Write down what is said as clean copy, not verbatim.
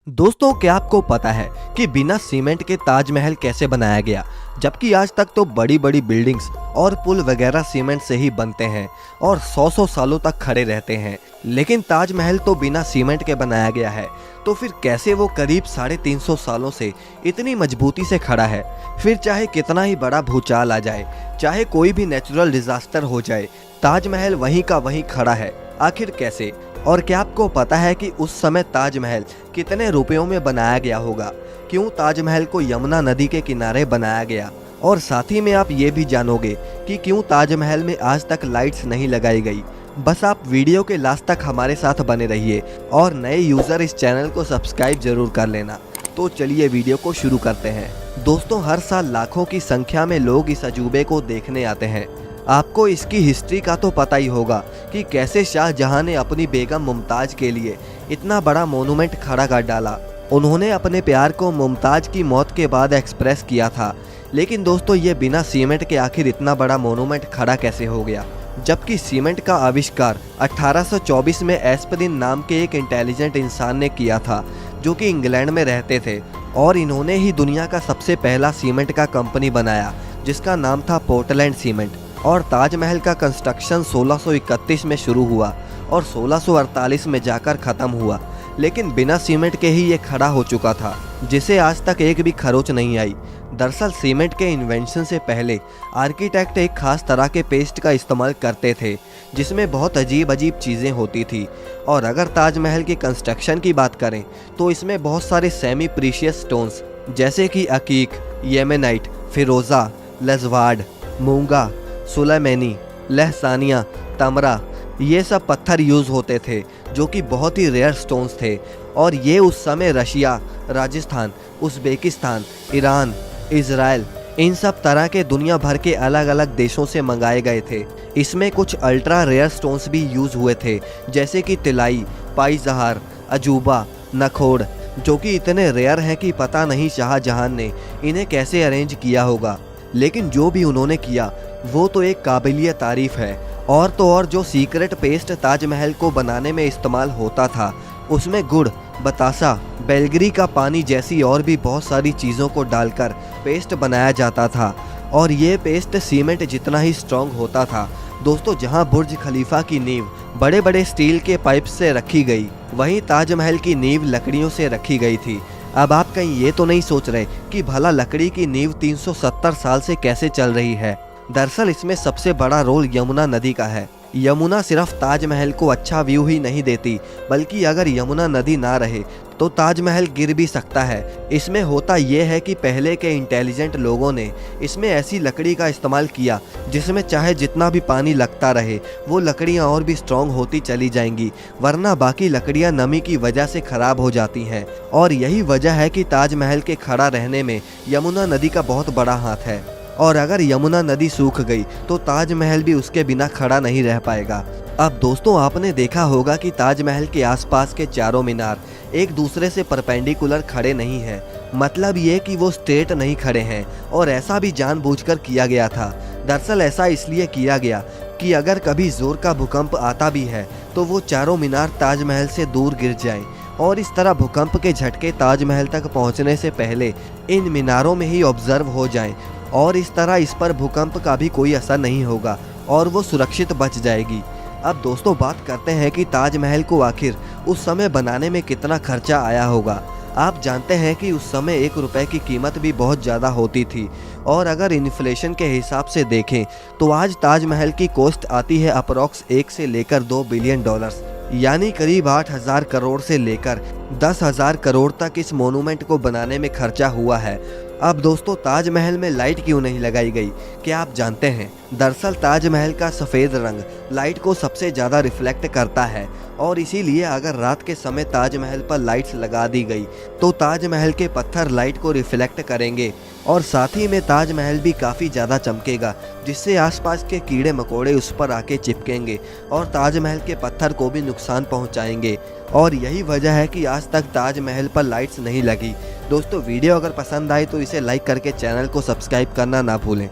दोस्तों, क्या आपको पता है कि बिना सीमेंट के ताजमहल कैसे बनाया गया? जबकि आज तक तो बड़ी बड़ी बिल्डिंग्स और पुल वगैरह सीमेंट से ही बनते हैं और 100 सालों तक खड़े रहते हैं, लेकिन ताजमहल तो बिना सीमेंट के बनाया गया है। तो फिर कैसे वो करीब 350 सालों से इतनी मजबूती से खड़ा है? फिर चाहे कितना ही बड़ा भूचाल आ जाए, चाहे कोई भी नेचुरल डिजास्टर हो जाए, ताजमहल वहीं का वहीं खड़ा है। आखिर कैसे? और क्या आपको पता है कि उस समय ताजमहल कितने रुपयों में बनाया गया होगा? क्यों ताजमहल को यमुना नदी के किनारे बनाया गया? और साथ ही में आप ये भी जानोगे कि क्यों ताजमहल में आज तक लाइट्स नहीं लगाई गई। बस आप वीडियो के लास्ट तक हमारे साथ बने रहिए और नए यूज़र इस चैनल को सब्सक्राइब जरूर कर लेना। तो चलिए वीडियो को शुरू करते हैं। दोस्तों, हर साल लाखों की संख्या में लोग इस अजूबे को देखने आते हैं। आपको इसकी हिस्ट्री का तो पता ही होगा कि कैसे शाहजहां ने अपनी बेगम मुमताज के लिए इतना बड़ा मोनूमेंट खड़ा कर डाला। उन्होंने अपने प्यार को मुमताज की मौत के बाद एक्सप्रेस किया था। लेकिन दोस्तों, ये बिना सीमेंट के आखिर इतना बड़ा मोनूमेंट खड़ा कैसे हो गया? जबकि सीमेंट का आविष्कार 1824 में एस्परिन नाम के एक इंटेलिजेंट इंसान ने किया था, जो कि इंग्लैंड में रहते थे, और इन्होंने ही दुनिया का सबसे पहला सीमेंट का कंपनी बनाया, जिसका नाम था पोर्टलैंड सीमेंट। और ताजमहल का कंस्ट्रक्शन 1631 में शुरू हुआ और 1648 में जाकर ख़त्म हुआ, लेकिन बिना सीमेंट के ही ये खड़ा हो चुका था, जिसे आज तक एक भी खरोच नहीं आई। दरअसल सीमेंट के इन्वेंशन से पहले आर्किटेक्ट एक खास तरह के पेस्ट का इस्तेमाल करते थे, जिसमें बहुत अजीब अजीब चीज़ें होती थी। और अगर ताजमहल के कंस्ट्रक्शन की बात करें तो इसमें बहुत सारे सेमी प्रीशियस स्टोन्स जैसे कि अकीक, येमेनाइट, फिरोज़ा, लजवाड, मूंगा, सुलेमानी, लहसानिया, तमरा, ये सब पत्थर यूज़ होते थे, जो कि बहुत ही रेयर स्टोन्स थे। और ये उस समय Russia, Rajasthan, Uzbekistan, Iran, Israel, इन सब तरह के दुनिया भर के अलग अलग देशों से मंगाए गए थे। इसमें कुछ अल्ट्रा रेयर स्टोन्स भी यूज़ हुए थे, जैसे कि तिलाई, पाई-जहार, अजूबा, नखोड़, जो कि इतने रेयर हैं कि पता नहीं शाहजहां ने इन्हें कैसे अरेंज किया होगा। लेकिन जो भी उन्होंने किया वो तो एक काबिलिय तारीफ़ है। और तो और जो सीक्रेट पेस्ट ताजमहल को बनाने में इस्तेमाल होता था, उसमें गुड़, बतासा, बेलगरी का पानी जैसी और भी बहुत सारी चीज़ों को डालकर पेस्ट बनाया जाता था। और ये पेस्ट सीमेंट जितना ही स्ट्रॉन्ग होता था। दोस्तों, जहां बुर्ज खलीफा की नींव बड़े बड़े स्टील के पाइप से रखी गई, वहीं ताजमहल की नींव लकड़ियों से रखी गई थी। अब आप कहीं ये तो नहीं सोच रहे कि भला लकड़ी की नींव 370 साल से कैसे चल रही है? दरअसल इसमें सबसे बड़ा रोल यमुना नदी का है। यमुना सिर्फ ताजमहल को अच्छा व्यू ही नहीं देती, बल्कि अगर यमुना नदी ना रहे तो ताजमहल गिर भी सकता है। इसमें होता यह है कि पहले के इंटेलिजेंट लोगों ने इसमें ऐसी लकड़ी का इस्तेमाल किया जिसमें चाहे जितना भी पानी लगता रहे, वो लकड़ियाँ और भी स्ट्रॉन्ग होती चली जाएंगी, वरना बाकी लकड़ियाँ नमी की वजह से ख़राब हो जाती हैं। और यही वजह है कि ताजमहल के खड़ा रहने में यमुना नदी का बहुत बड़ा हाथ है। और अगर यमुना नदी सूख गई तो ताजमहल भी उसके बिना खड़ा नहीं रह पाएगा। अब दोस्तों, आपने देखा होगा कि ताजमहल के आसपास के चारों मीनार एक दूसरे से परपेंडिकुलर खड़े नहीं हैं। मतलब ये कि वो स्ट्रेट नहीं खड़े हैं, और ऐसा भी जानबूझकर किया गया था। दरअसल ऐसा इसलिए किया गया कि अगर कभी जोर का भूकंप आता भी है तो वो चारों मीनार ताजमहल से दूर गिर जाएं, और इस तरह भूकंप के झटके ताजमहल तक पहुंचने से पहले इन मीनारों में ही ऑब्जर्व हो जाएं, और इस तरह इस पर भूकंप का भी कोई असर नहीं होगा और वो सुरक्षित बच जाएगी। अब दोस्तों, बात करते हैं कि ताजमहल को आखिर उस समय बनाने में कितना खर्चा आया होगा। आप जानते हैं कि उस समय 1 रुपए की कीमत भी बहुत ज़्यादा होती थी, और अगर इन्फ्लेशन के हिसाब से देखें तो आज ताजमहल की कॉस्ट आती है अप्रॉक्स 1 से लेकर 2 बिलियन डॉलर्स, यानी करीब 8,000 करोड़ से लेकर 10,000 करोड़ तक इस मोनूमेंट को बनाने में खर्चा हुआ है। अब दोस्तों, ताजमहल में लाइट क्यों नहीं लगाई गई, क्या आप जानते हैं? दरअसल ताजमहल का सफ़ेद रंग लाइट को सबसे ज़्यादा रिफ्लेक्ट करता है, और इसीलिए अगर रात के समय ताजमहल पर लाइट्स लगा दी गई तो ताजमहल के पत्थर लाइट को रिफ्लेक्ट करेंगे, और साथ ही में ताजमहल भी काफ़ी ज़्यादा चमकेगा, जिससे आसपास के कीड़े मकोड़े उस पर आके चिपकेंगे और ताजमहल के पत्थर को भी नुकसान पहुंचाएंगे। और यही वजह है कि आज तक ताजमहल पर लाइट्स नहीं लगी। दोस्तों, वीडियो अगर पसंद आए तो इसे लाइक करके चैनल को सब्सक्राइब करना ना भूलें।